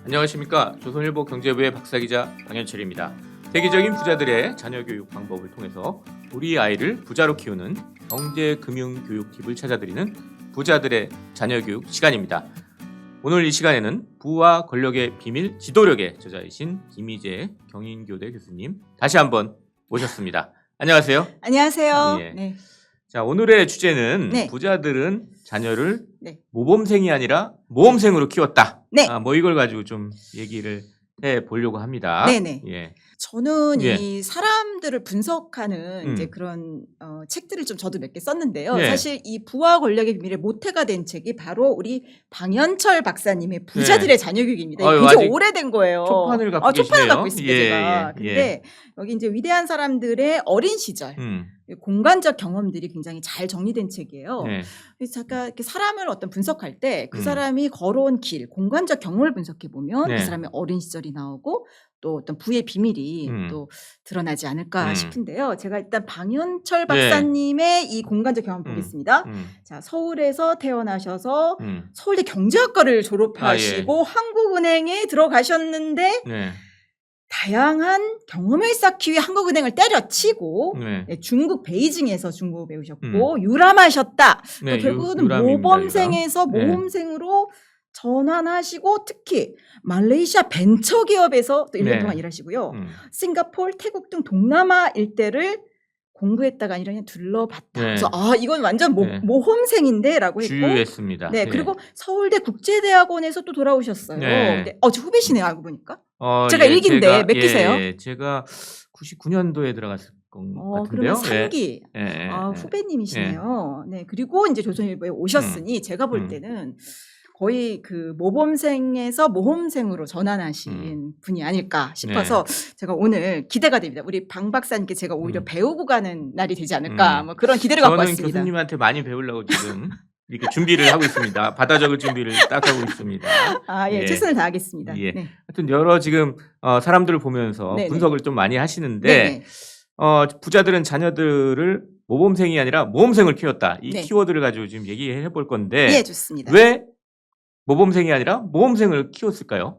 안녕하십니까. 조선일보 경제부의 박사기자 강현철입니다. 세계적인 부자들의 자녀 교육 방법을 통해서 우리 아이를 부자로 키우는 경제금융교육 팁을 찾아드리는 부자들의 자녀 교육 시간입니다. 오늘 이 시간에는 부와 권력의 비밀 지도력의 저자이신 김희재 경인교대 교수님 다시 한번 모셨습니다. 안녕하세요. 안녕하세요. 예. 네. 자, 오늘의 주제는 네. 부자들은 자녀를 네. 모범생이 아니라 모험생으로 키웠다. 네. 뭐 이걸 가지고 좀 얘기를 해 보려고 합니다. 네네. 예. 저는 예. 이 사람들을 분석하는 이제 그런 책들을 좀 저도 몇 개 썼는데요. 예. 사실 이 부와 권력의 비밀의 모태가 된 책이 바로 우리 방현철 박사님의 부자들의 자녀 교육입니다. 아유, 굉장히 아직 오래된 거예요. 초판을 갖고 초판을 계시네요. 갖고 있습니다, 예, 제가. 예, 근데 여기 이제 위대한 사람들의 어린 시절 공간적 경험들이 굉장히 잘 정리된 책이에요. 네. 그래서 제가 이렇게 사람을 어떤 분석할 때 그 음. 사람이 걸어온 길, 공간적 경험을 분석해 보면 네. 그 사람의 어린 시절이 나오고 또 어떤 부의 비밀이 또 드러나지 않을까 싶은데요. 제가 일단 방현철 박사님의 이 공간적 경험 보겠습니다. 자, 서울에서 태어나셔서 서울대 경제학과를 졸업하시고 한국은행에 들어가셨는데 네. 다양한 경험을 쌓기 위해 한국은행을 때려치고 네. 중국 베이징에서 중국어 배우셨고 유람하셨다. 네, 결국은 유람입니다, 모범생에서 유람. 네. 모험생으로 전환하시고 특히 말레이시아 벤처기업에서 또 1년 네. 동안 일하시고요. 싱가포르, 태국 등 동남아 일대를 공부했다가 아니라 그냥 둘러봤다. 네. 그래서 이건 완전 네. 모험생인데라고 했고 주유했습니다. 네, 그리고 서울대 국제대학원에서 또 돌아오셨어요. 네. 네. 저 후배시네요, 알고 보니까. 제가 예, 일기인데 몇 기세요? 예, 제가 99년도에 들어갔을 것 같은데요. 그러면 3기. 예. 후배님이시네요. 네, 그리고 이제 조선일보에 오셨으니 제가 볼 때는 거의 그 모범생에서 모험생으로 전환하신 분이 아닐까 싶어서 제가 오늘 기대가 됩니다. 우리 방 박사님께 제가 오히려 배우고 가는 날이 되지 않을까 뭐 그런 기대를 갖고 저는 왔습니다. 교수님한테 많이 배우려고 지금 이렇게 준비를 하고 있습니다. 받아 적을 준비를 딱 하고 있습니다. 예, 최선을 다하겠습니다. 예. 네. 하여튼 여러 지금 사람들을 보면서 네네. 분석을 좀 많이 하시는데 네네. 부자들은 자녀들을 모범생이 아니라 모험생을 키웠다. 이 네. 키워드를 가지고 지금 얘기해 볼 건데 예, 좋습니다. 왜 모범생이 아니라 모험생을 키웠을까요?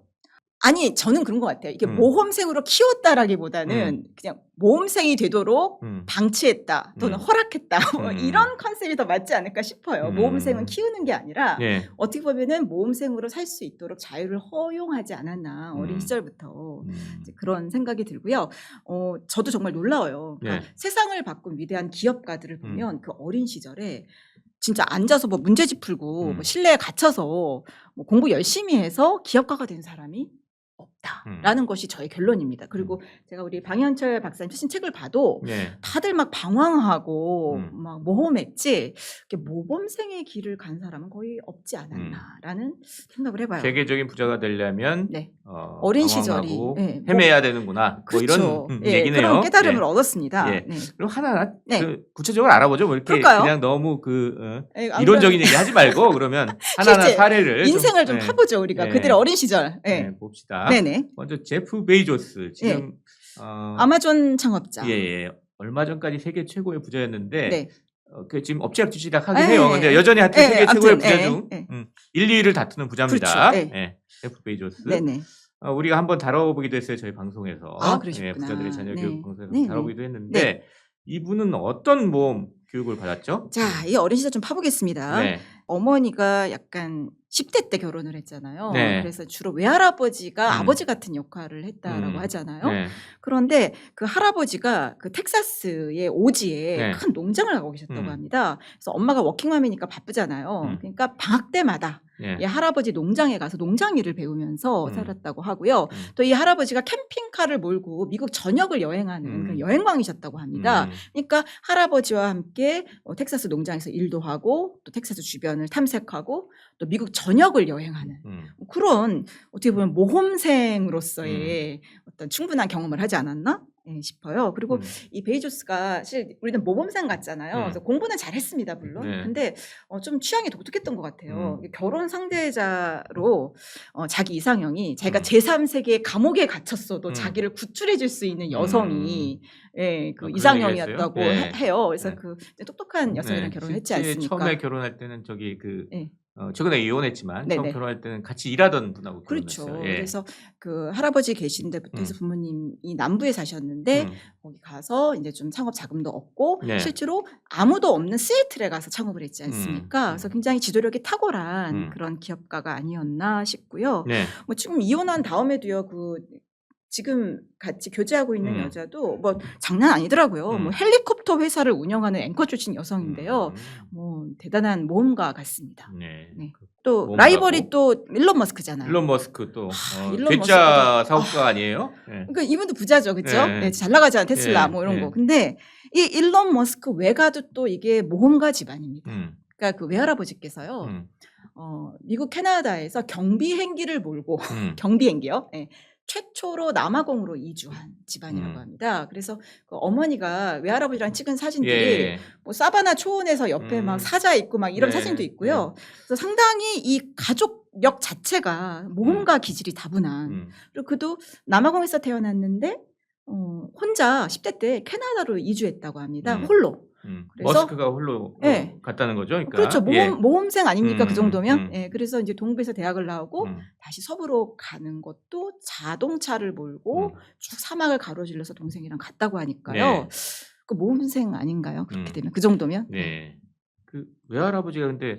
아니, 저는 그런 것 같아요. 이게 모험생으로 키웠다라기보다는 그냥 모험생이 되도록 방치했다 또는 허락했다 뭐 이런 컨셉이 더 맞지 않을까 싶어요. 모험생은 키우는 게 아니라 어떻게 보면은 모험생으로 살 수 있도록 자유를 허용하지 않았나 어린 시절부터 이제 그런 생각이 들고요. 저도 정말 놀라워요. 그러니까 세상을 바꾼 위대한 기업가들을 보면 그 어린 시절에 진짜 앉아서 뭐 문제집 풀고 뭐 실내에 갇혀서 뭐 공부 열심히 해서 기업가가 된 사람이 없다라는 것이 저의 결론입니다. 그리고 제가 우리 방현철 박사님 쓰신 책을 봐도 다들 막 방황하고 막 모험했지 모범생의 길을 간 사람은 거의 없지 않았나라는 생각을 해봐요. 세계적인 부자가 되려면 어린 시절이 헤매야 되는구나. 그렇죠. 뭐 이런 얘기네요. 그런 깨달음을 얻었습니다. 그럼 하나 그 구체적으로 알아보죠. 뭐 이렇게 그럴까요? 그냥 너무 이론적인 얘기 하지 말고 그러면 하나하나 실제 사례를 인생을 좀 파보죠 우리가 그들의 어린 시절. 봅시다. 네네. 먼저 제프 베이조스 지금 아마존 창업자. 얼마 전까지 세계 최고의 부자였는데 그 지금 엎치락뒤치락 하긴 네. 해요. 근데 여전히 하여튼 세계 최고의 아무튼, 부자 중 1, 2위를 다투는 부자입니다. 그렇죠. 제프 베이조스. 네네. 우리가 한번 다뤄보기도 했어요. 저희 방송에서. 그러셨구나. 부자들의 자녀 교육 방송에서 네네. 다뤄보기도 했는데 이분은 어떤 모험 교육을 받았죠? 자, 이 어린 시절 좀 파보겠습니다. 어머니가 약간 10대 때 결혼을 했잖아요. 그래서 주로 외할아버지가 아버지 같은 역할을 했다라고 하잖아요. 그런데 그 할아버지가 그 텍사스의 오지에 큰 농장을 하고 계셨다고 합니다. 그래서 엄마가 워킹맘이니까 바쁘잖아요. 그러니까 방학 때마다 이 할아버지 농장에 가서 농장 일을 배우면서 살았다고 하고요. 또 이 할아버지가 캠핑카를 몰고 미국 전역을 여행하는 그런 여행광이셨다고 합니다. 그러니까 할아버지와 함께 텍사스 농장에서 일도 하고 또 텍사스 주변을 탐색하고 또 미국 전역을 여행하는 그런 어떻게 보면 모험생으로서의 어떤 충분한 경험을 하지 않았나 싶어요. 그리고 이 베이조스가 사실 우리는 모범생 같잖아요. 그래서 공부는 잘했습니다, 물론. 근데 좀 취향이 독특했던 것 같아요. 결혼 상대자로 자기 이상형이 자기가 제3세계의 감옥에 갇혔어도 자기를 구출해줄 수 있는 여성이 그 이상형이었다고 해요. 그래서 그 똑똑한 여성이랑 결혼을 했지 않습니까? 처음에 결혼할 때는 저기 그 최근에 이혼했지만 처음 네네. 결혼할 때는 같이 일하던 분하고 그렇죠. 결혼했어요. 예. 그래서 그 할아버지 계신 데부터 해서 부모님이 남부에 사셨는데 거기 가서 이제 좀 창업 자금도 얻고 네. 실제로 아무도 없는 시애틀에 가서 창업을 했지 않습니까? 그래서 굉장히 지도력이 탁월한 그런 기업가가 아니었나 싶고요. 네. 뭐 지금 이혼한 다음에도요. 그 지금 같이 교제하고 있는 여자도 뭐 장난 아니더라고요. 뭐 헬리콥터 회사를 운영하는 앵커 출신 여성인데요. 뭐 대단한 모험가 같습니다. 네. 네. 또 모험가고. 라이벌이 또 일론 머스크잖아요. 일론 머스크 또 일론 괴짜 사업가 아니에요? 네. 그러니까 이분도 부자죠, 그렇죠? 네. 네, 잘 나가잖아요, 테슬라 네. 뭐 이런 네. 거. 근데 이 일론 머스크 외가도 또 이게 모험가 집안입니다. 음. 그러니까 그 외할아버지께서요, 미국 캐나다에서 경비행기를 몰고 경비행기요. 네. 최초로 남아공으로 이주한 집안이라고 합니다. 그래서 그 어머니가 외할아버지랑 찍은 사진들이 예. 뭐 사바나 초원에서 옆에 막 사자 있고 막 이런 네. 사진도 있고요. 그래서 상당히 이 가족력 자체가 모험가 기질이 다분한. 그리고 그도 남아공에서 태어났는데 혼자 10대 때 캐나다로 이주했다고 합니다. 홀로. 그래서 머스크가 홀로 네. 갔다는 거죠. 그러니까. 그렇죠. 모험생 아닙니까? 그 정도면. 예. 그래서 이제 동부에서 대학을 나오고 다시 서부로 가는 것도 자동차를 몰고 쭉 사막을 가로질러서 동생이랑 갔다고 하니까요. 네. 그 모험생 아닌가요? 그렇게 되면 그 정도면. 네. 그 외할아버지가 근데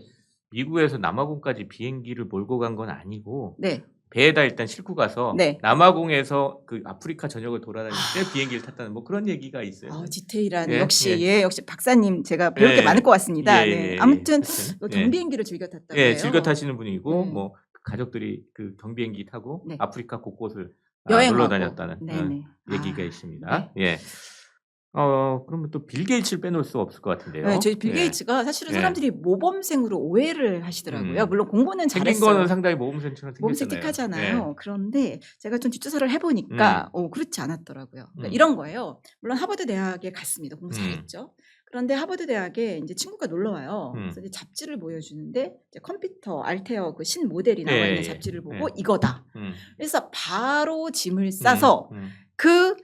미국에서 남아공까지 비행기를 몰고 간 건 아니고 네. 배에다 일단 싣고 가서 네. 남아공에서 그 아프리카 전역을 돌아다닐 때 비행기를 탔다는 뭐 그런 얘기가 있어요. 디테일한 예, 역시 역시 박사님 제가 배울 게 많을 것 같습니다. 네. 아무튼 경비행기를 즐겨 탔다고 해요. 즐겨 타시는 분이고 뭐 가족들이 그 경비행기 타고 아프리카 곳곳을 여행하고 놀러 다녔다는 얘기가 있습니다. 예. 그러면 또 빌 게이츠를 빼놓을 수 없을 것 같은데요. 네, 저희 빌 게이츠가 사실은 사람들이 모범생으로 오해를 하시더라고요. 물론 공부는 생긴 잘했어요. 거는 상당히 모범생처럼 생겼잖아요. 모범생틱하잖아요. 그런데 제가 좀 뒷조사를 해보니까 그렇지 않았더라고요. 그러니까 이런 거예요. 물론 하버드 대학에 갔습니다. 공부 잘했죠. 그런데 하버드 대학에 이제 친구가 놀러 와요. 그래서 이제 잡지를 보여주는데 이제 컴퓨터 알테어 그 신 모델이 나와 있는 잡지를 보고 이거다. 그래서 바로 짐을 싸서 그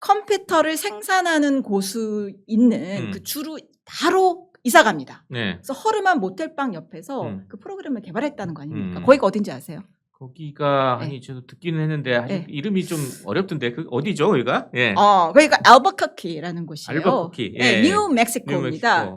컴퓨터를 생산하는 곳에 있는 그 주로 바로 이사 갑니다. 그래서 허름한 모텔방 옆에서 그 프로그램을 개발했다는 거 아닙니까? 거기가 어딘지 아세요? 거기가 아니 저도 듣기는 했는데 아직 이름이 좀 어렵던데 그 어디죠, 거기가? 예. 거기가 알버커키라는 곳이에요. 알버커키. 뉴 멕시코입니다.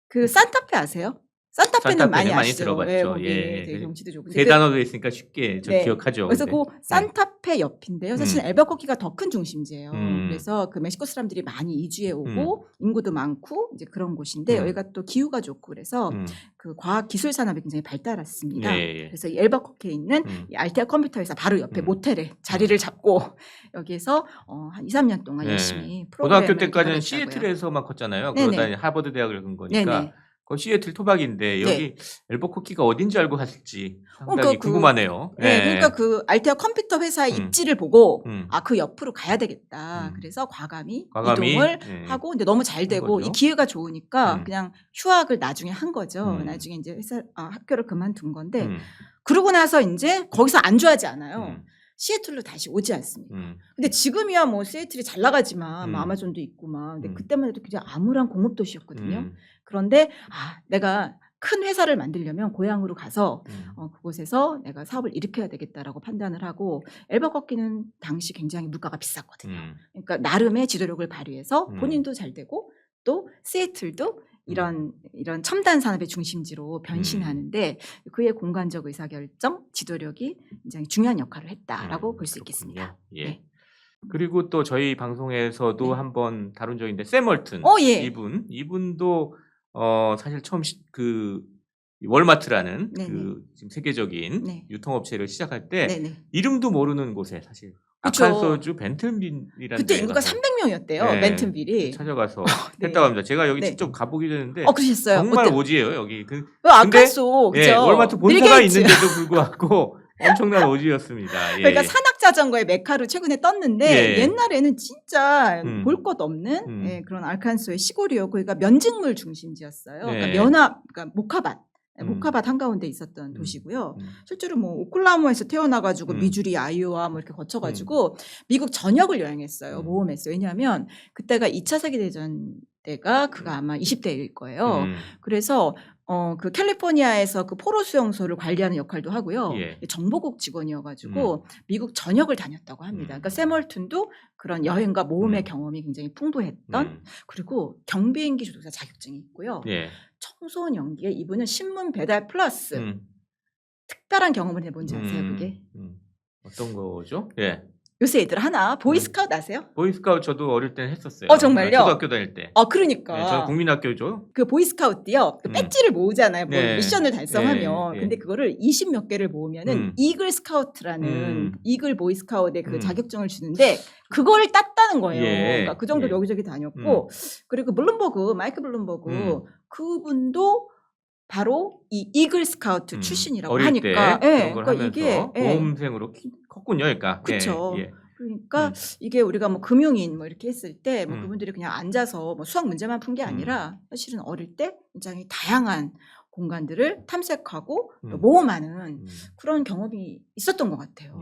그 산타페 아세요? 산타페는 많이 아시죠? 들어봤죠. 되게 경치도 좋고. 세 단어도 있으니까 쉽게 저 기억하죠. 그래서 그 산타페 옆인데요. 사실 알버커키가 더 큰 중심지예요. 그래서 그 멕시코 사람들이 많이 이주해 오고 인구도 많고 이제 그런 곳인데 여기가 또 기후가 좋고 그래서 그 과학 기술 산업이 굉장히 발달했습니다. 그래서 이 알버커키에 있는 이 알테아 컴퓨터 회사 바로 옆에 모텔에 자리를 잡고 여기에서 한 2, 3년 동안 열심히 프로그램을 고등학교 때까지는 개발했다고요. 시애틀에서만 컸잖아요. 그러다 하버드 대학을 간 거니까. 네네. 그 시애틀 토박인데 여기 알버커키가 어딘지 알고 갔을지 상당히 궁금하네요. 그러니까 그 알테아 컴퓨터 회사의 입지를 보고 그 옆으로 가야 되겠다. 그래서 과감히 이동을 하고 근데 너무 잘 되고 이 기회가 좋으니까 그냥 휴학을 나중에 한 거죠. 나중에 이제 학교를 그만둔 건데 그러고 나서 이제 거기서 안주하지 않아요. 시애틀로 다시 오지 않습니다. 근데 지금이야 뭐 시애틀이 잘 나가지만 뭐 아마존도 있고 막 근데 그때만 해도 그냥 암울한 공업 도시였거든요. 그런데 내가 큰 회사를 만들려면 고향으로 가서 그곳에서 내가 사업을 일으켜야 되겠다라고 판단을 하고 알버커키는 당시 굉장히 물가가 비쌌거든요. 그러니까 나름의 지도력을 발휘해서 본인도 잘 되고 또 시애틀도 이런 첨단 산업의 중심지로 변신하는데 그의 공간적 의사결정, 지도력이 굉장히 중요한 역할을 했다라고 볼 수 있겠습니다. 예. 네. 그리고 또 저희 방송에서도 한번 다룬 적인데 샘 월튼 이분도 사실 처음 그 월마트라는 그 지금 세계적인 유통업체를 시작할 때 이름도 모르는 곳에 사실 아칸소주 벤튼빌이라는 그때 인구가 300명이었대요. 벤튼빌이 찾아가서 했다고 합니다. 제가 여기 직접 가보기도 했는데 그러셨어요? 정말 오지예요 여기. 아칸소 월마트 본사가 있는데도 불구하고 엄청난 오지였습니다. 그러니까 산악 자전거의 메카로 최근에 떴는데 옛날에는 진짜 볼 것 없는 그런 알칸소의 시골이었고 거기가 면직물 중심지였어요. 그러니까 그러니까 모카밭 한가운데 있었던 도시고요. 실제로 뭐 오클라호마에서 태어나가지고 미주리, 아이오와 뭐 이렇게 거쳐가지고 미국 전역을 여행했어요. 모험했어요. 왜냐하면 그때가 2차 세계대전 때가 그가 아마 20대일 거예요. 그래서 그 캘리포니아에서 그 포로 수용소를 관리하는 역할도 하고요. 예. 정보국 직원이어가지고 미국 전역을 다녔다고 합니다. 그러니까 샘 월튼도 그런 여행과 모험의 경험이 굉장히 풍부했던 그리고 경비행기 조종사 자격증이 있고요. 예. 청소년 연기에 이분은 신문 배달 플러스 특별한 경험을 해본지 아세요? 그게? 어떤 거죠? 예. 요새 애들 하나 보이스카우트 아세요? 보이스카우트 저도 어릴 때는 했었어요. 정말요? 초등학교 다닐 때. 그러니까. 네, 저는 국민학교죠. 그 보이스카우트요. 그 배지를 모으잖아요. 뭐 네. 미션을 달성하면. 네. 근데 그거를 20몇 개를 모으면은 이글 스카우트라는 이글 보이스카우트의 그 자격증을 주는데 그걸 땄다는 거예요. 예. 그러니까 그 정도 여기저기 다녔고 그리고 블룸버그, 마이크 블룸버그 그분도 바로 이 이글 스카우트 출신이라고 어릴 하니까. 때 그런 걸 그러니까 하면서 모험생으로 컸군요. 그러니까. 그렇죠. 예. 그러니까 이게 우리가 뭐 금융인 뭐 이렇게 했을 때 뭐 그분들이 그냥 앉아서 뭐 수학 문제만 푼 게 아니라 사실은 어릴 때 굉장히 다양한 공간들을 탐색하고 또 모험하는 그런 경험이 있었던 것 같아요.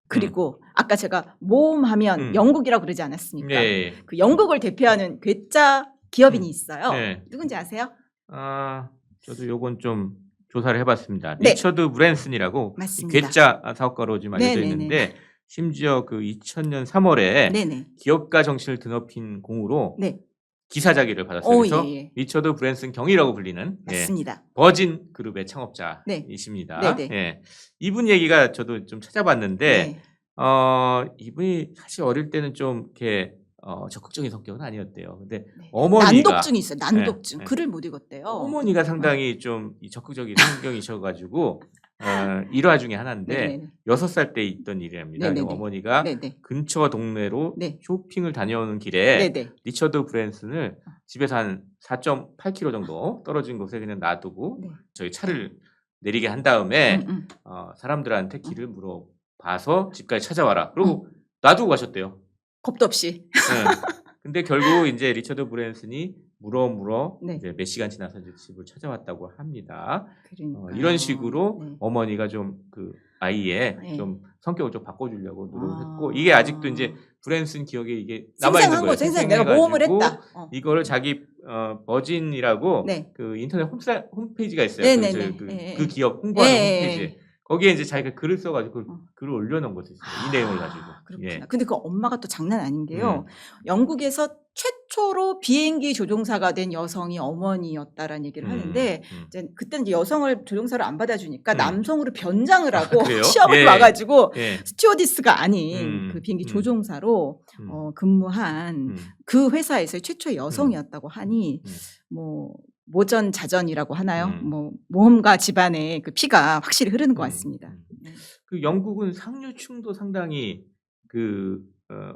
그리고 아까 제가 모험하면 영국이라고 그러지 않았습니까? 네. 그 영국을 대표하는 괴짜 기업인이 있어요. 네. 누군지 아세요? 저도 요건 좀 조사를 해봤습니다. 네. 리처드 브랜슨이라고 맞습니다. 괴짜 사업가로 지금 알려져 있는데 심지어 그 2000년 3월에 기업가 정신을 드높인 공으로 기사자기를 받았어요. 그래서 리처드 브랜슨 경이라고 불리는 맞습니다. 버진 그룹의 창업자이십니다. 예. 이분 얘기가 저도 좀 찾아봤는데 이분이 사실 어릴 때는 좀 이렇게 적극적인 성격은 아니었대요. 근데 어머니가 난독증이 있어요. 난독증. 글을 못 읽었대요. 어머니가 상당히 좀 적극적인 성격이셔가지고 일화 중에 하나인데 6살 때 있던 일이랍니다. 어머니가 근처 동네로 쇼핑을 다녀오는 길에 리처드 브랜슨을 집에서 한 4.8km 정도 떨어진 곳에 그냥 놔두고 저희 차를 내리게 한 다음에 사람들한테 길을 물어봐서 집까지 찾아와라. 그리고 놔두고 가셨대요. 겁도 없이. 근데 결국 이제 리처드 브랜슨이 물어 이제 몇 시간 지나서 이제 집을 찾아왔다고 합니다. 이런 식으로 어머니가 좀 그 아이의 좀 성격을 좀 바꿔주려고 노력했고 이게 아직도 이제 브랜슨 기억에 이게 남아 있는 거예요. 생생한 내가 모험을 했다. 이거를 자기 버진이라고 그 인터넷 홈페이지가 있어요. 그 기업 홍보하는 홈페이지. 거기에 이제 자기가 글을 써가지고 글을 올려놓은 것이 있어요. 이 내용을 가지고. 그렇구나. 근데 그 엄마가 또 장난 아닌 게요. 영국에서 최초로 비행기 조종사가 된 여성이 어머니였다라는 얘기를 하는데 이제 그때는 이제 여성을 조종사로 안 받아주니까 남성으로 변장을 하고 시험을 와가지고 스튜어디스가 아닌 그 비행기 조종사로 근무한 그 회사에서의 최초의 여성이었다고 하니 뭐 모전 자전이라고 하나요? 뭐 모험가 집안의 그 피가 확실히 흐르는 것 같습니다. 그 영국은 상류층도 상당히 그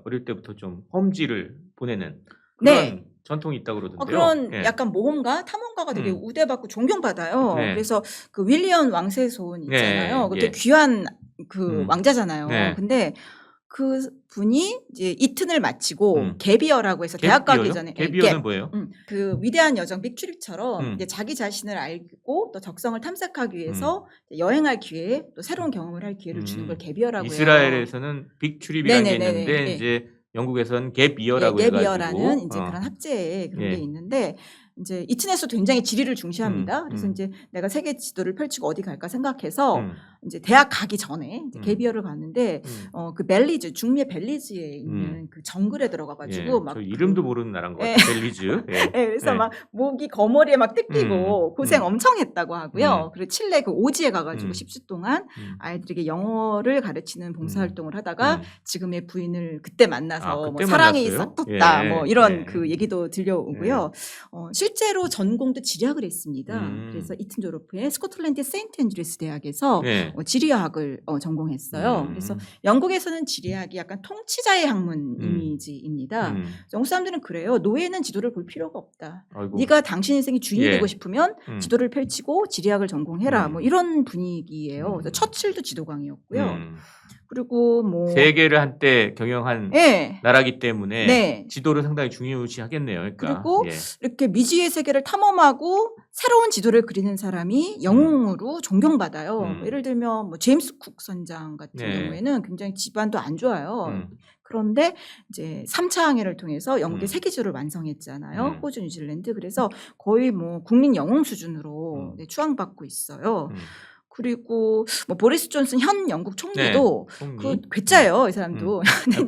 어릴 때부터 좀 험지를 보내는 그런 전통이 있다고 그러던데요. 그런 약간 모험가, 탐험가가 되게 우대받고 존경받아요. 그래서 그 윌리엄 왕세손 있잖아요. 그때 귀한 그 왕자잖아요. 근데 그 분이 이제 이튼을 마치고 개비어라고 해서 대학 가기 전에 개비어는 뭐예요? 그 위대한 여정 빅트립처럼 이제 자기 자신을 알고 또 적성을 탐색하기 위해서 여행할 기회, 또 새로운 경험을 할 기회를 주는 걸 개비어라고 해요. 이스라엘에서는 빅트립이라는 게 있는데 이제 영국에서는 갭이어라고 해가지고 갭이어라는 이제 그런 학제에 그런 게 있는데 이제 이튼에서 굉장히 지리를 중시합니다. 그래서 이제 내가 세계 지도를 펼치고 어디 갈까 생각해서 이제 대학 가기 전에 이제 개비어를 갔는데 그 벨리즈 중미의 벨리즈에 있는 그 정글에 들어가가지고 막 저 이름도 모르는 나라인 것 같아요. 벨리즈. 그래서 막 목이 거머리에 막 뜯기고 고생 엄청 했다고 하고요. 그리고 칠레 그 오지에 가가지고 10주 동안 아이들에게 영어를 가르치는 봉사활동을 하다가 지금의 부인을 그때 만나서 뭐 사랑이 싹텄다 뭐 이런 그 얘기도 들려오고요. 실제로 전공도 지리학을 했습니다. 그래서 이튼 졸업 후에 스코틀랜드 세인트 앤드류스 대학에서 지리학을 전공했어요. 그래서 영국에서는 지리학이 약간 통치자의 학문 이미지입니다. 영국 사람들은 그래요. 노예는 지도를 볼 필요가 없다. 네가 당신 인생의 주인이 되고 싶으면 지도를 펼치고 지리학을 전공해라. 뭐 이런 분위기예요. 그래서 처칠도 지도광이었고요. 그리고 뭐 세계를 한때 경영한 네. 나라기 때문에 네. 지도를 상당히 중요시하겠네요. 그러니까. 그리고 이렇게 미지의 세계를 탐험하고 새로운 지도를 그리는 사람이 영웅으로 존경받아요. 예를 들면 뭐 제임스 쿡 선장 같은 경우에는 굉장히 집안도 안 좋아요. 그런데 이제 3차 항해를 통해서 영국의 세계지도를 완성했잖아요. 호주, 뉴질랜드. 그래서 거의 뭐 국민 영웅 수준으로 추앙받고 있어요. 그리고 뭐 보리스 존슨 현 영국 총리도 그 괴짜예요, 이 사람도.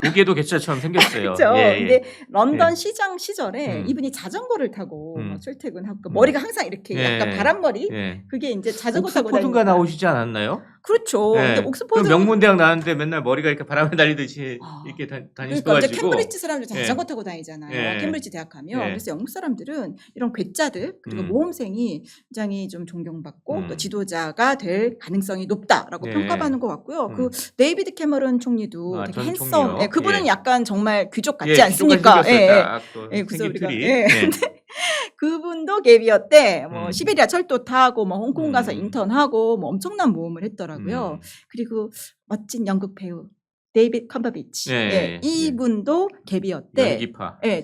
보기에도 괴짜처럼 생겼어요. 그렇죠. 근데 런던 시장 시절에 이분이 자전거를 타고 출퇴근하고 머리가 항상 이렇게 약간 바람머리. 그게 이제 자전거 타고 옥스퍼드인가 나오시지 않았나요? 그렇죠. 근데 옥스퍼드 명문대학 나왔는데 맨날 머리가 이렇게 바람에 달리듯이 이렇게 다니시고 그러니까 이제 캠브리지 사람들 자전거 타고 다니잖아요. 캠브리지 대학 가면. 그래서 영국 사람들은 이런 괴짜들 그리고 모험생이 굉장히 좀 존경받고 또 지도자가 될 가능성이 높다라고 평가받는 것 같고요. 그 데이비드 캐머런 총리도 되게 핸섬. 그분은 약간 정말 귀족 같지 않습니까? 근데 그분도 갭이어 때 뭐 시베리아 철도 타고 뭐 홍콩 가서 인턴하고 뭐 엄청난 모험을 했더라고요. 그리고 멋진 연극 배우 데이비드 컴버비치. 이분도 갭이어 때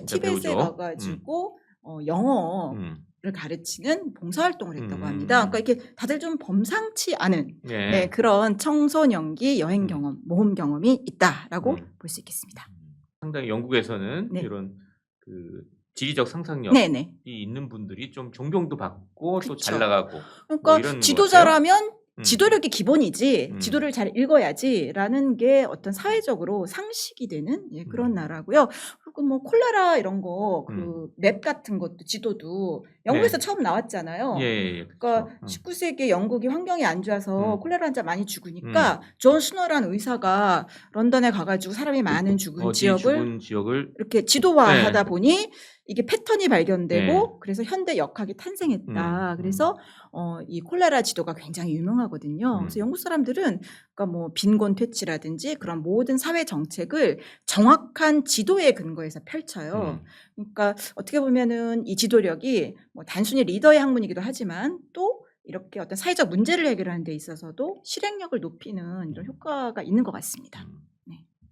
티벳에 가가지고 영어를 가르치는 봉사활동을 했다고 합니다. 그러니까 이렇게 다들 좀 범상치 않은 그런 청소년기 여행 경험, 모험 경험이 있다라고 볼 수 있겠습니다. 상당히 영국에서는 이런 그 지리적 상상력이 있는 분들이 좀 존경도 받고 또 잘 나가고. 그러니까 뭐 지도자라면 지도력이 기본이지 지도를 잘 읽어야지라는 게 어떤 사회적으로 상식이 되는 그런 나라고요. 그리고 뭐 콜레라 이런 거 그 맵 같은 것도 지도도 영국에서 처음 나왔잖아요. 그러니까 19세기에 영국이 환경이 안 좋아서 콜레라 환자 많이 죽으니까 존 스노라는 의사가 런던에 가가지고 사람이 많은 죽은 지역을 이렇게 지도화하다 보니 이게 패턴이 발견되고 그래서 현대 역학이 탄생했다. 그래서 이 콜레라 지도가 굉장히 유명하거든요. 그래서 영국 사람들은 그러니까 뭐 빈곤 퇴치라든지 그런 모든 사회 정책을 정확한 지도에 근거해서 펼쳐요. 그러니까 어떻게 보면은 이 지도력이 뭐 단순히 리더의 학문이기도 하지만 또 이렇게 어떤 사회적 문제를 해결하는 데 있어서도 실행력을 높이는 이런 효과가 있는 것 같습니다.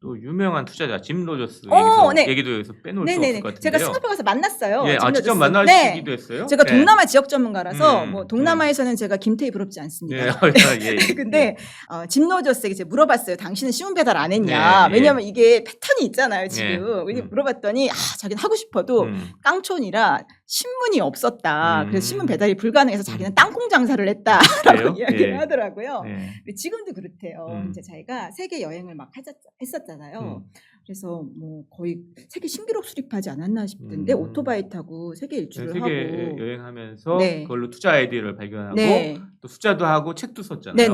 또 유명한 투자자 짐 로저스 얘기도 여기서 빼놓을 수 없을 것 같은데요. 제가 싱가포르 가서 만났어요. 직접 만나시기도 했어요? 제가 동남아 지역 전문가라서 뭐 동남아에서는 제가 김태희 부럽지 않습니다. 근데 짐 로저스에게 물어봤어요. 당신은 신문 배달 안 했냐? 왜냐하면 이게 패턴이 있잖아요. 지금. 물어봤더니 자기는 하고 싶어도 깡촌이라 신문이 없었다. 그래서 신문 배달이 불가능해서 자기는 땅콩 장사를 했다라고 이야기를 하더라고요. 지금도 그렇대요. 이제 자기가 세계 여행을 막 했었잖아요. 그래서 뭐 거의 세계 신기록 수립하지 않았나 싶던데 오토바이 타고 세계 일주를 하고 세계 여행하면서 그걸로 투자 아이디어를 발견하고 또 숫자도 하고 책도 썼잖아요.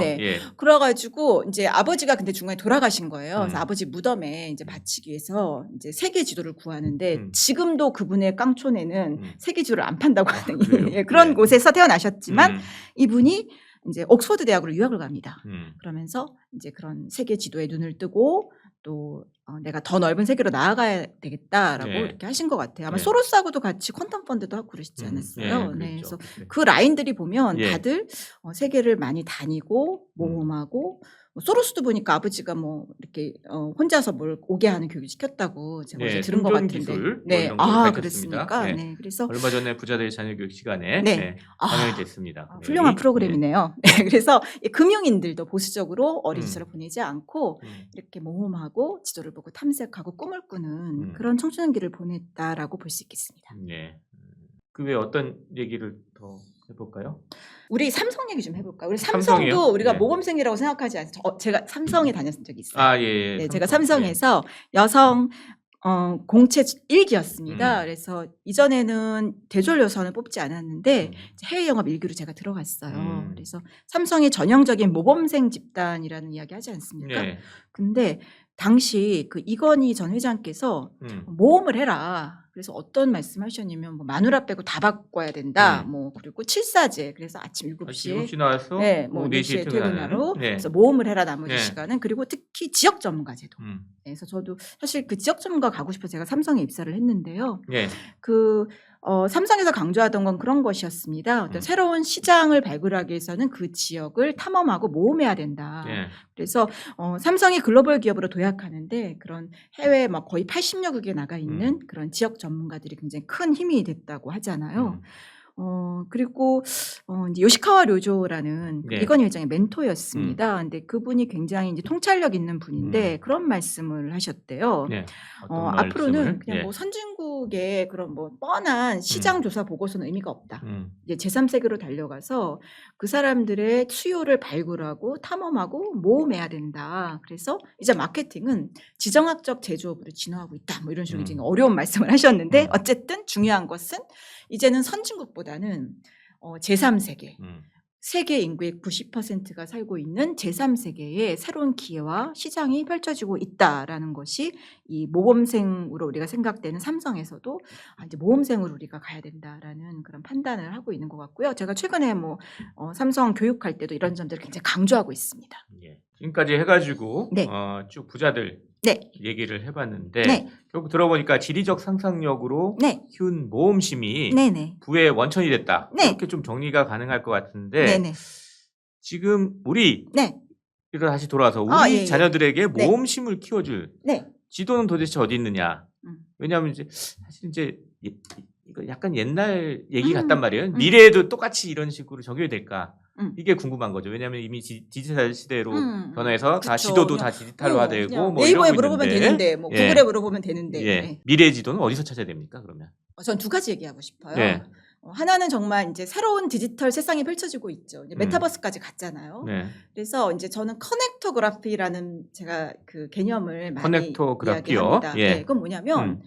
그래가지고 이제 아버지가 근데 중간에 돌아가신 거예요. 그래서 아버지 무덤에 이제 바치기 위해서 이제 세계 지도를 구하는데 지금도 그분의 깡촌에는 세계 지도를 안 판다고 하는 그런 곳에서 태어나셨지만 이분이 이제 옥스퍼드 대학으로 유학을 갑니다. 그러면서 이제 그런 세계 지도에 눈을 뜨고 또 내가 더 넓은 세계로 나아가야 되겠다라고 이렇게 하신 것 같아요. 아마 소로스하고도 같이 퀀텀 펀드도 하고 그러시지 않았어요. 그래서 그 라인들이 보면 다들 세계를 많이 다니고 모험하고 소로스도 보니까 아버지가 뭐 이렇게 혼자서 뭘 오게 하는 교육을 시켰다고 제가 어제 들은 것 같은데. 기술 뭐 이런 걸 그랬습니까? 그래서 얼마 전에 부자들의 자녀 교육 시간에 방영이 됐습니다. 훌륭한 프로그램이네요. 그래서 금융인들도 보수적으로 어린 시절을 보내지 않고 이렇게 모험하고 지도를 보고 탐색하고 꿈을 꾸는 그런 청소년기를 보냈다라고 볼 수 있겠습니다. 그 외에 어떤 얘기를 더 해볼까요? 우리 삼성 얘기 좀 해볼까요? 우리 삼성도 우리가 모범생이라고 생각하지 않아요. 제가 삼성에 다녔던 적이 있어요. 제가 삼성에서 여성 공채 1기였습니다. 그래서 이전에는 대졸 여성을 뽑지 않았는데 해외 영업 1기로 제가 들어갔어요. 그래서 삼성의 전형적인 모범생 집단이라는 이야기 하지 않습니까? 근데 당시 그 이건희 전 회장께서 모험을 해라. 그래서 어떤 말씀하셨냐면 뭐 마누라 빼고 다 바꿔야 된다. 뭐 그리고 7사제. 그래서 아침 7시에 나와서 뭐 4시에 퇴근하러 그래서 모험을 해라 나머지 시간은. 그리고 특히 지역 전문가 제도. 그래서 저도 사실 그 지역 전문가 가고 싶어서 제가 삼성에 입사를 했는데요. 그 삼성에서 강조하던 건 그런 것이었습니다. 어떤 새로운 시장을 발굴하기 위해서는 그 지역을 탐험하고 모험해야 된다. 예. 그래서 삼성이 글로벌 기업으로 도약하는데 그런 해외 막 거의 80여국에 나가 있는 그런 지역 전문가들이 굉장히 큰 힘이 됐다고 하잖아요. 그리고 이제 요시카와 료조라는 네. 이건 일종의 멘토였습니다. 근데 그분이 굉장히 이제 통찰력 있는 분인데 그런 말씀을 하셨대요. 네. 앞으로는 그냥 예. 뭐 선진국의 그런 뭐 뻔한 시장 조사 보고서는 의미가 없다. 이제 제3세계로 달려가서 그 사람들의 수요를 발굴하고 탐험하고 모험해야 된다. 그래서 이제 마케팅은 지정학적 제조업으로 진화하고 있다. 뭐 이런 식으로 지금 어려운 말씀을 하셨는데 어쨌든 중요한 것은 이제는 선진국보다는 제3세계, 세계 인구의 90%가 살고 있는 제3세계의 새로운 기회와 시장이 펼쳐지고 있다라는 것이 이 모범생으로 우리가 생각되는 삼성에서도 이제 모범생으로 우리가 가야 된다라는 그런 판단을 하고 있는 것 같고요. 제가 최근에 뭐 삼성 교육할 때도 이런 점들을 굉장히 강조하고 있습니다. 예. 지금까지 해가지고 네. 쭉 부자들 네. 얘기를 해봤는데 네. 결국 들어보니까 지리적 상상력으로 네. 키운 모험심이 네네. 부의 원천이 됐다. 네. 이렇게 좀 정리가 가능할 것 같은데 네네. 지금 우리 네. 다시 돌아와서 우리 예, 예. 자녀들에게 네. 모험심을 키워줄 네. 지도는 도대체 어디 있느냐? 왜냐하면 이제 사실 이제 이거 약간 옛날 얘기 같단 말이에요. 미래에도 똑같이 이런 식으로 적용이 될까? 이게 궁금한 거죠. 왜냐하면 이미 디지털 시대로 변해서 다 그쵸. 지도도 그냥, 다 디지털화되고 뭐 네이버에 이러고 물어보면 있는데. 되는데 뭐 예. 구글에 물어보면 되는데. 예. 네. 미래의 지도는 어디서 찾아야 됩니까? 그러면? 전 두 가지 얘기하고 싶어요. 네. 하나는 정말 이제 새로운 디지털 세상이 펼쳐지고 있죠. 이제 메타버스까지 갔잖아요. 네. 그래서 이제 저는 커넥토그래피라는 제가 그 개념을 많이 커넥토그래피요? 이야기합니다. 예. 네, 그건 뭐냐면,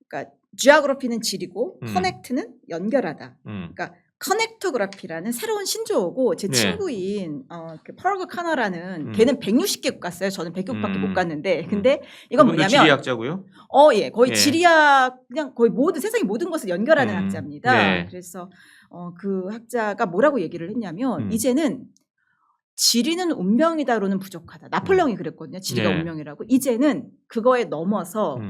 그러니까 지오그래피는 지리고 커넥트는 연결하다. 음. 그러니까 커넥토그래피라는 새로운 신조어고 제 네. 친구인 그 퍼러그 카너라는 걔는 160개국 갔어요. 저는 100개국밖에 못 갔는데, 근데 이건 그분도 뭐냐면 지리학자고요? 예, 거의 예. 지리학 그냥 거의 모든 세상의 모든 것을 연결하는 학자입니다. 네. 그래서 그 학자가 뭐라고 얘기를 했냐면 이제는 지리는 운명이다로는 부족하다. 나폴레옹이 그랬거든요. 지리가 네. 운명이라고. 이제는 그거에 넘어서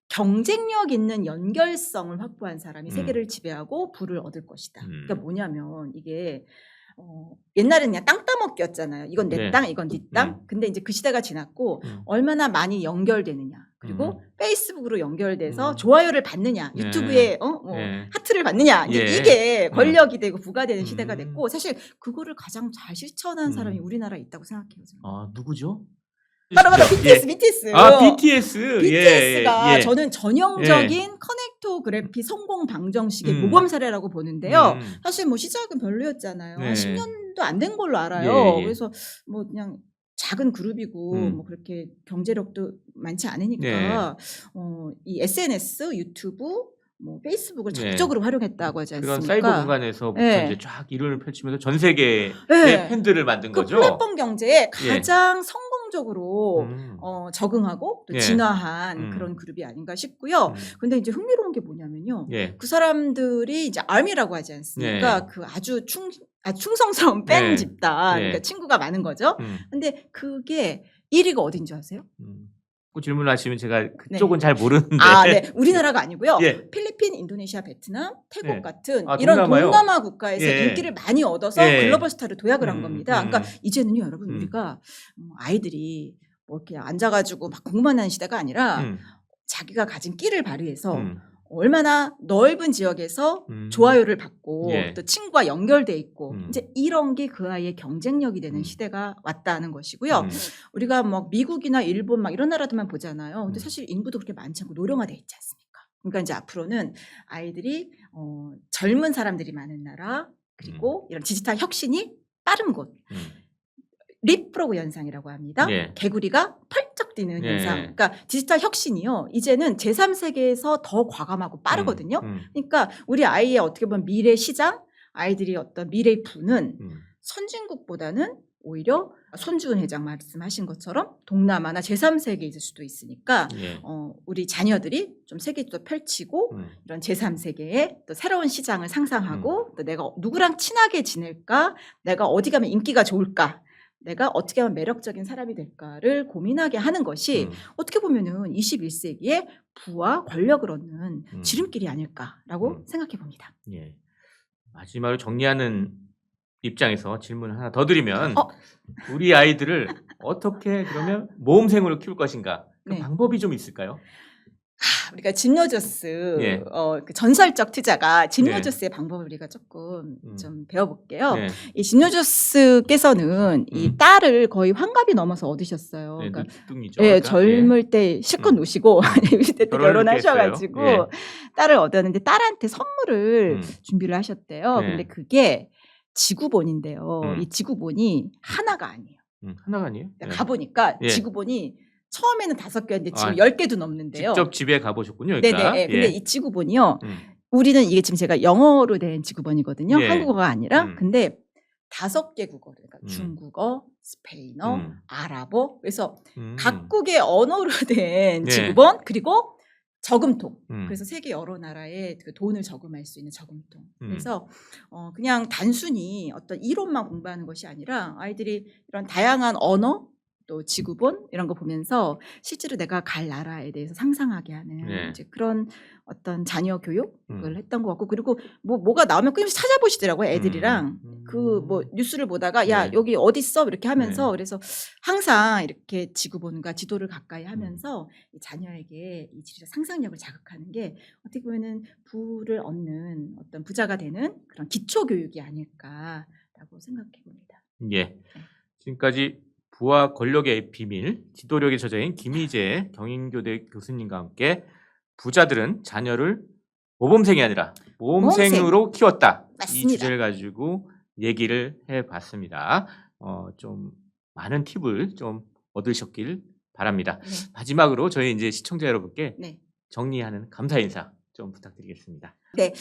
경쟁력 있는 연결성을 확보한 사람이 세계를 지배하고 부를 얻을 것이다. 그러니까 뭐냐면 이게 옛날에는 그냥 땅 따먹기였잖아요. 이건 내 네. 땅, 이건 네 땅. 근데 이제 그 시대가 지났고 얼마나 많이 연결되느냐. 그리고 페이스북으로 연결돼서 좋아요를 받느냐. 네. 유튜브에 네. 하트를 받느냐. 예. 이게 권력이 되고 부가되는 시대가 됐고 사실 그거를 가장 잘 실천한 사람이 우리나라에 있다고 생각해요. 저는. 아, 누구죠? 바로 BTS, 예. BTS. 아, BTS. BTS가 예. 저는 전형적인 커넥토그래피 성공 방정식의 모범 사례라고 보는데요. 사실 뭐 시작은 별로였잖아요. 네. 한 10년도 안 된 걸로 알아요. 예. 그래서 뭐 그냥 작은 그룹이고 뭐 그렇게 경제력도 많지 않으니까 이 SNS, 유튜브, 뭐 페이스북을 적극적으로 활용했다고 하지 않습니까? 그런 사이버 공간에서부터 네. 이제 쫙 이름을 펼치면서 전 세계의 네. 팬들을 만든 그 거죠. 플랫폼 경제에 가장 성공적으로 적응하고 또 예. 진화한 그런 그룹이 아닌가 싶고요. 근데 이제 흥미로운 게 뭐냐면요. 예. 그 사람들이 이제 아미라고 하지 않습니까? 네. 그 아주 충성스러운 팬 네. 집단, 네. 그러니까 친구가 많은 거죠. 근데 그게 1위가 어딘 줄 아세요? 그 질문하시면 제가 그쪽은 잘 모르는데. 네. 우리나라가 아니고요. 예. 필리핀, 인도네시아, 베트남, 태국 네. 같은 아, 이런 동남아요? 동남아 국가에서 예. 인기를 많이 얻어서 예. 글로벌 스타를 도약을 한 겁니다. 그러니까 이제는요, 여러분, 우리가 아이들이 뭐 이렇게 앉아가지고 막 공부만 하는 시대가 아니라 자기가 가진 끼를 발휘해서 얼마나 넓은 지역에서 좋아요를 받고 예. 또 친구와 연결돼 있고 이제 이런 게 그 아이의 경쟁력이 되는 시대가 왔다는 것이고요. 우리가 뭐 미국이나 일본 막 이런 나라들만 보잖아요. 근데 사실 인구도 그렇게 많지 않고 노령화돼 있지 않습니까? 그러니까 이제 앞으로는 아이들이 젊은 사람들이 많은 나라 그리고 이런 디지털 혁신이 빠른 곳. 립프로그 현상이라고 합니다. 예. 개구리가 펄쩍 뛰는 예. 현상. 그러니까 디지털 혁신이요. 이제는 제3세계에서 더 과감하고 빠르거든요. 그러니까 우리 아이의 어떻게 보면 미래 시장, 아이들이 어떤 미래의 부는 선진국보다는 오히려 손주은 회장 말씀하신 것처럼 동남아나 제3세계에 있을 수도 있으니까 예. 우리 자녀들이 좀 세계도 펼치고 이런 제3세계의 또 새로운 시장을 상상하고 또 내가 누구랑 친하게 지낼까, 내가 어디 가면 인기가 좋을까, 내가 어떻게 하면 매력적인 사람이 될까를 고민하게 하는 것이 어떻게 보면은 21세기에 부와 권력을 얻는 지름길이 아닐까라고 생각해 봅니다. 예. 마지막으로 정리하는 입장에서 질문 하나 더 드리면 우리 아이들을 어떻게 그러면 모험생으로 키울 것인가? 그 네. 방법이 좀 있을까요? 우리가 짐 로저스 예. 그 전설적 투자가 짐 네. 로저스의 방법을 우리가 조금 좀 배워볼게요. 네. 이 짐 로저스께서는 이 딸을 거의 환갑이 넘어서 얻으셨어요. 네, 그러니까 늦둥이죠. 예, 그러니까. 젊을 때 실컷 노시고 20대 때 결혼을 결혼하셔가지고 늦게 딸을 얻었는데 딸한테 선물을 준비를 하셨대요. 네. 근데 그게 지구본인데요. 이 지구본이 하나가 아니에요. 하나가 아니에요? 네. 가보니까 예. 지구본이 처음에는 5개였는데 지금 아, 10개도 넘는데요. 직접 집에 가보셨군요. 그러니까. 네네. 근데 예. 이 지구본이요. 우리는 이게 지금 제가 영어로 된 지구본이거든요. 예. 한국어가 아니라. 근데 5개 국어, 그러니까 중국어, 스페인어, 아랍어. 그래서 각국의 언어로 된 예. 지구본 그리고 저금통. 그래서 세계 여러 나라에 그 돈을 저금할 수 있는 저금통. 그래서 그냥 단순히 어떤 이론만 공부하는 것이 아니라 아이들이 이런 다양한 언어 또 지구본 이런 거 보면서 실제로 내가 갈 나라에 대해서 상상하게 하는 네. 이제 그런 어떤 자녀 교육을 했던 것 같고 그리고 뭐가 나오면 끊임없이 찾아보시더라고요 애들이랑 그 뭐 뉴스를 보다가 야 네. 여기 어디 있어 이렇게 하면서 네. 그래서 항상 이렇게 지구본과 지도를 가까이 하면서 이 자녀에게 이 지리적 상상력을 자극하는 게 어떻게 보면은 부를 얻는 어떤 부자가 되는 그런 기초 교육이 아닐까라고 생각해 봅니다. 예. 지금까지 부와 권력의 비밀, 지도력의 저자인 김희재 경인교대 교수님과 함께 부자들은 자녀를 모범생이 아니라 모험생으로 키웠다. 맞습니다. 이 주제를 가지고 얘기를 해봤습니다. 좀 많은 팁을 좀 얻으셨길 바랍니다. 네. 마지막으로 저희 이제 시청자 여러분께 네. 정리하는 감사 인사 좀 부탁드리겠습니다. 네,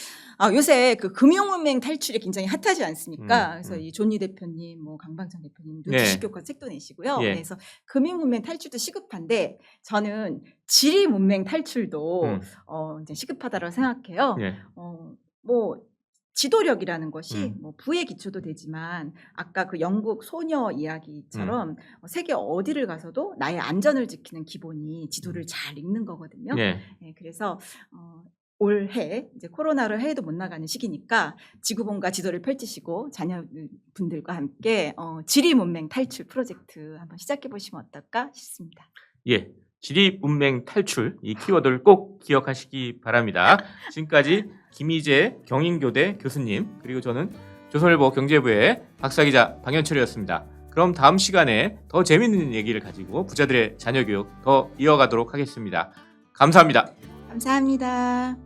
요새 그 금융은행 탈출이 굉장히 핫하지 않습니까? 그래서 이 존니 대표님, 뭐 강방장 대표님도 네. 주식교과 책도 내시고요. 예. 그래서 금융문맹 탈출도 시급한데 저는 지리문맹 탈출도 이제 시급하다고 생각해요. 예. 뭐 지도력이라는 것이 뭐 부의 기초도 되지만 아까 그 영국 소녀 이야기처럼 세계 어디를 가서도 나의 안전을 지키는 기본이 지도를 잘 읽는 거거든요. 예. 네, 그래서 올해 이제 코로나로 해외도 못 나가는 시기니까 지구본과 지도를 펼치시고 자녀분들과 함께 지리문맹 탈출 프로젝트 한번 시작해 보시면 어떨까 싶습니다. 예. 지리문맹 탈출 이 키워드를 꼭 기억하시기 바랍니다. 지금까지 김희재 경인교대 교수님 그리고 저는 조선일보 경제부의 박사기자 방현철이었습니다. 그럼 다음 시간에 더 재미있는 얘기를 가지고 부자들의 자녀교육 더 이어가도록 하겠습니다. 감사합니다. 감사합니다.